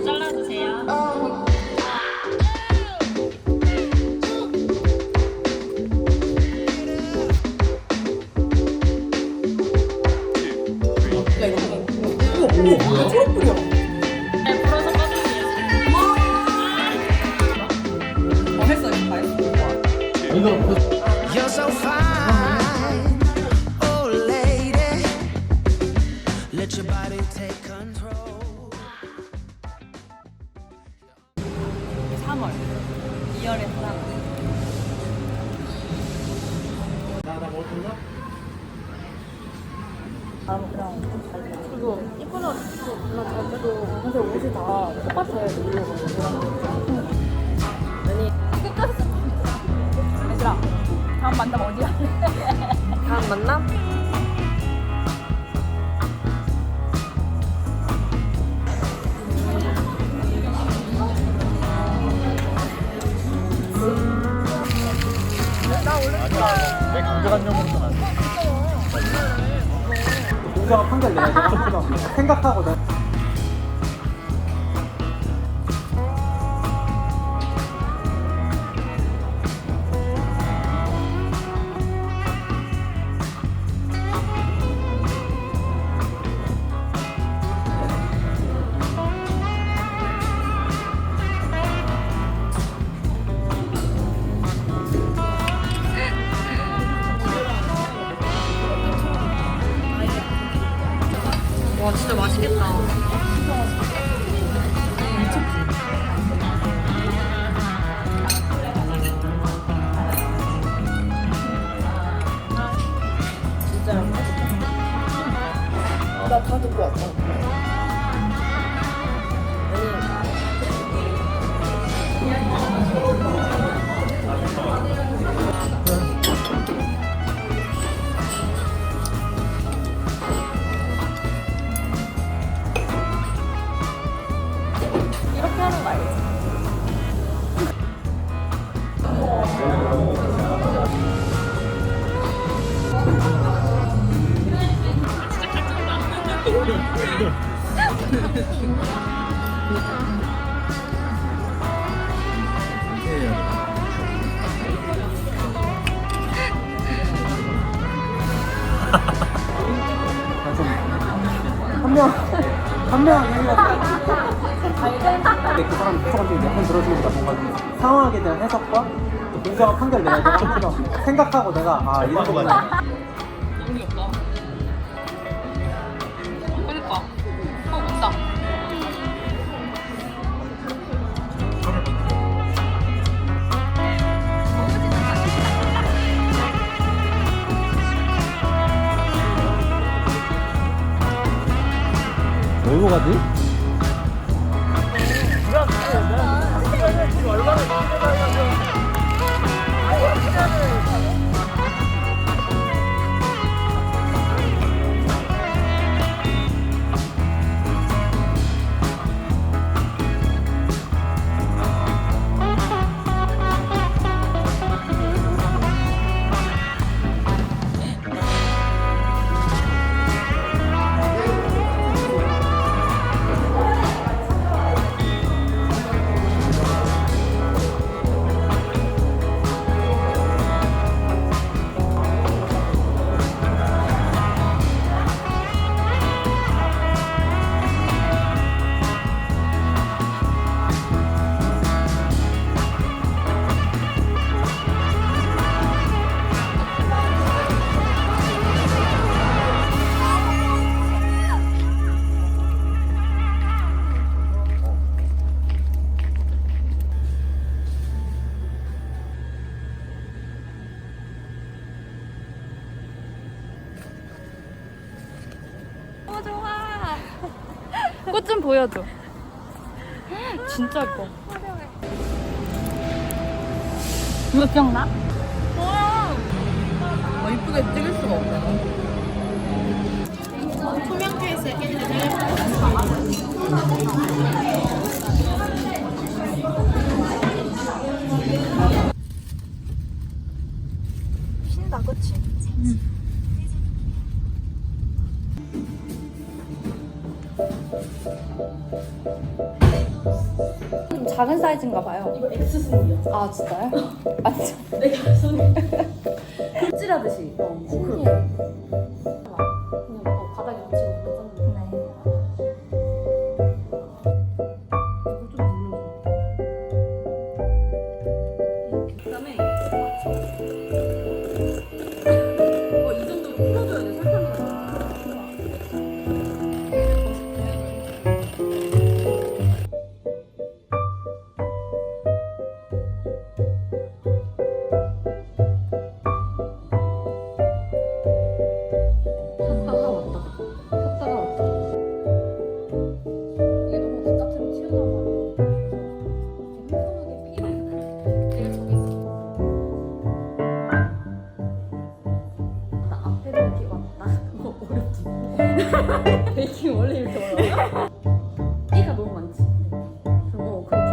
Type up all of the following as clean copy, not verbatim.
잘라주세요. 잘 풀어서 꺼주세요. You're so fine, oh lady. Let your body take control. 3월 2월에 사람. 그리고 이쁘나 별로 잘 때도 사실 옷이 다 똑같아요. 아니 끝까지 얘들아 다음 만남 어디야? 다음 만남? 내 강제관념으로는 안 돼. 공자가 판결 내야지. 생각하고 내. 와 진짜 맛있겠다. 나 다 듣고 왔다. 이렇게 하는 거 알지? 한명 근데 그 사람 무조건 몇번 들어주는 거다 뭔가 상황에 대한 해석과 또 공자가 판결 내야지 한번 생각하고 내가 아 이런 거구나. 너무 귀엽다. 그니까. 웃다. 뭘로 가지? 너무 좋아. 꽃 좀 보여줘. 진짜 예뻐. 이거 기억나? 이쁘게 찍을 수가 없네. 투명 케이스에 깨지는 신다, 그치? 좀 작은 사이즈인가 봐요. 이거 X순이야. 아 진짜요? 아 진짜. 내가 손에 찌라듯이. 신기해. 그냥 바닥에 붙이고 괜찮은데. 네. 이거 좀 눌러줘. 그다음에 이 정도로 풀어줘야 돼. 설탕을. 폈다가 왔다가 폈다가 왔다가 이게 너무 바깥으로 튀어나와 이렇게 팽팽하게 피해 내가 정했어 나 앞에도 이렇게 왔다 그거 어렵지 베이킹 원래 이렇게 어려워 A가 너무 많지 그거 그렇게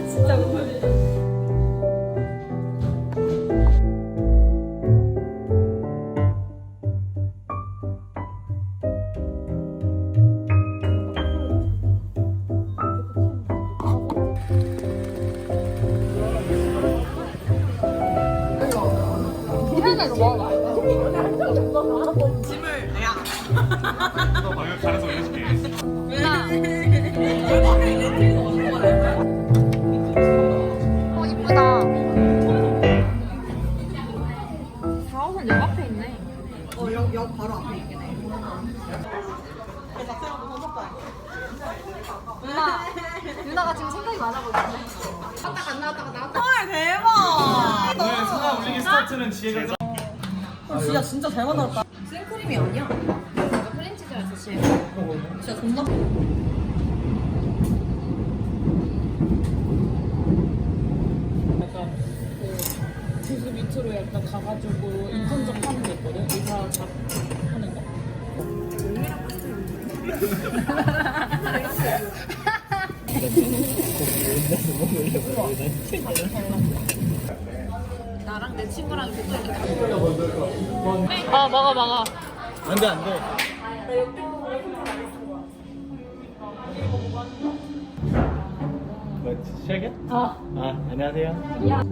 진짜 못하네 어 이쁘다. 4호선 역 앞에 있네. 역 바로 앞에 있긴 해 엄마, 유나가 지금 생각이 많아 보이네. 오늘 수나 올리기 스타트는 지혜가 진짜 진짜 잘 만들었다 생크림이 아니야 이거 크림치즈를 드시. 진짜 존나 그 밑으로 약간 가가지고 인턴적 하는 게 있거든? 의사 작 하는 거? 나랑 내 친구랑 이렇게 또 이렇게 아 먹어 먹어. 안돼 안돼 시작이야? 안녕하세요 야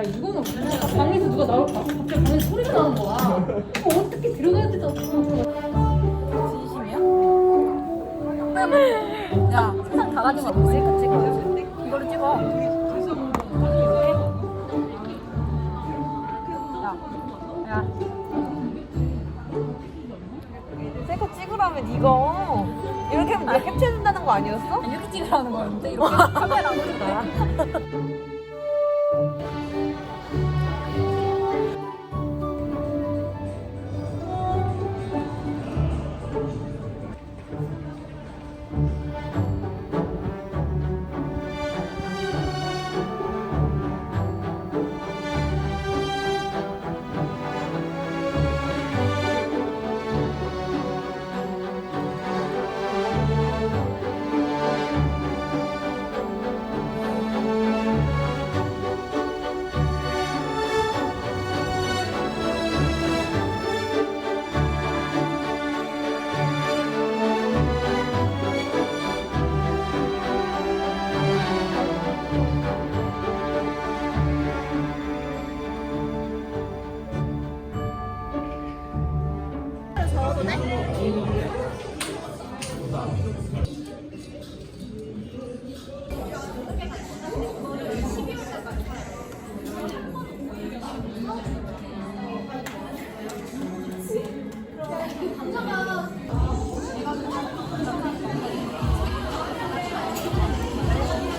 이거는 진짜 방에서 누가 나올 까 갑자기 방에서 소리가 나는 거야 이거 어떻게 들어가야 되지 진심이야? 야 세상 다 가진 거 없지? 그치? 이거를 찍어 이렇게? 야 셀카 찍으라면 이거 이렇게 하면 내가 캡처해준다는 거 아니었어? 이렇게 찍으라는 거였는데 이렇게 카메라 안 찍어야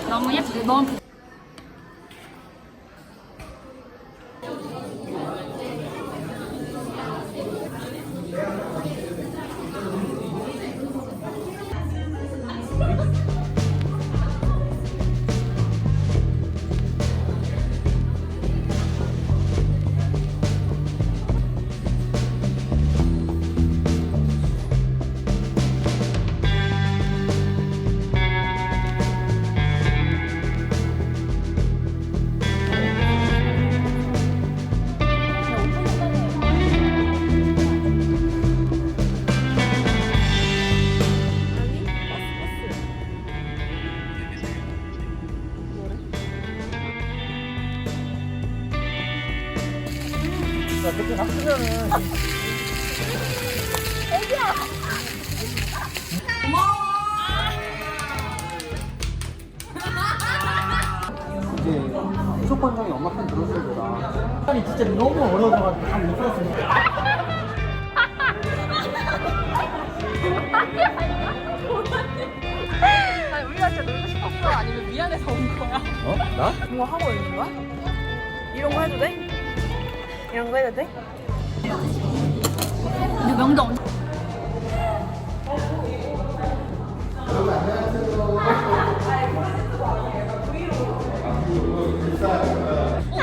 너무 예쁘. 너무. 그렇게 나쁘면은 이제 무조건적인 엄마 편 들었을 때다. 아니 진짜 너무 어려워져가지고 참 못 들었습니다. 아니 우리가 진짜 놀고 싶었어? 아니면 미안해서 온 거야? 어? 나? 뭐 하고 있는 거야? 이런 거 해도 돼? 이런 거 해도 돼? 근데 명도 언제?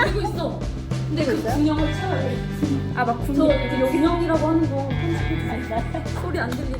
되고 있어. 근데 그 분영을 채워야 돼. 아막 저 여기 균형이라고 하는 거 편집해주세요. 소리 안 들리고.